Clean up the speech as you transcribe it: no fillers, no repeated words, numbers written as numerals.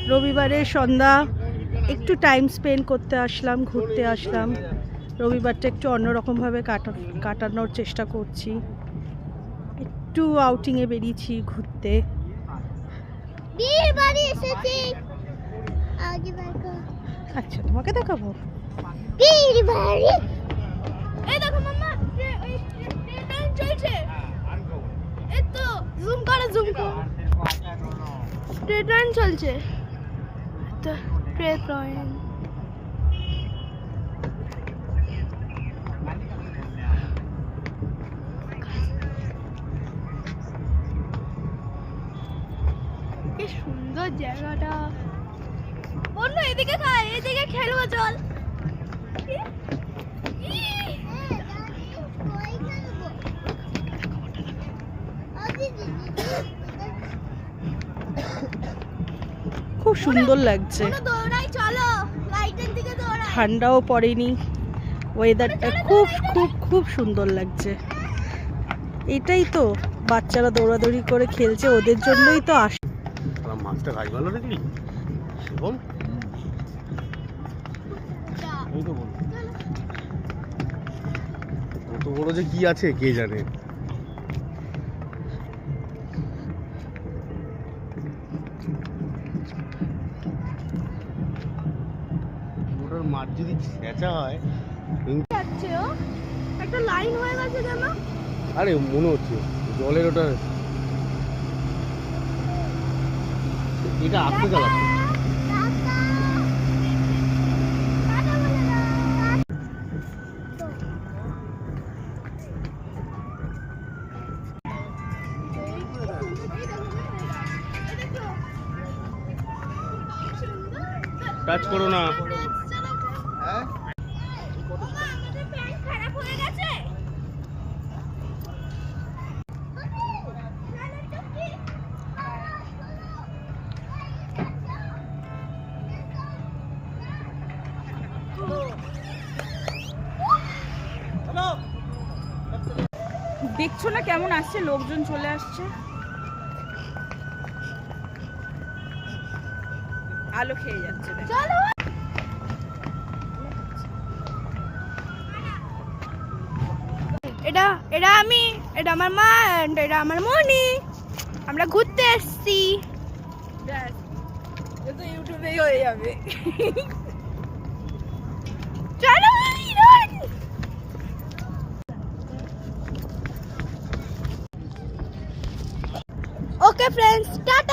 রবিবারে সন্ধ্যা একটু time spend করতে আসলাম, ঘুরতে আসলাম। রবিবারটা একটু অন্যরকমভাবে কাটানোর চেষ্টা করছি। একটু আউটিংয়ে বেরিয়েছি ঘুরতে। আচ্ছা, তোমাকে দেখাবো। ট্রেন চলছে তো ট্রেন কি সুন্দর জায়গাটা। বন্ধু এদিকে খাই, এদিকে খেলবো চল। খুব সুন্দর লাগছে, ঠান্ডাও পড়েনি, ওয়েদারটা খুব খুব খুব সুন্দর লাগছে। এটাই তো বাচ্চারা দৌড়াদৌড়ি করে খেলছে, ওদের জন্যই তো আসে। মাছটা গাছ ভালো দেখলি এবং কত বড় যে কি আছে কে জানে। ওটার মাছ যদি ছেঁচা হয় একটা লাইন হয়ে গেছে কেন? আরে মনে হচ্ছে জলের ওটা এটা আস্তে চালাচ্ছে। টাচ করো না। হ্যাঁ দেখছো না কেমন আসছে, লোকজন চলে আসছে, আলো খেয়ে যাচ্ছে। এটা এটা আমি, এটা আমার মা, এটা আমার মনি। আমরা ঘুরতে এসেছি। ইউটিউবেই হয়ে যাবে। চলো ওকে ফ্রেন্ডস, টাটা।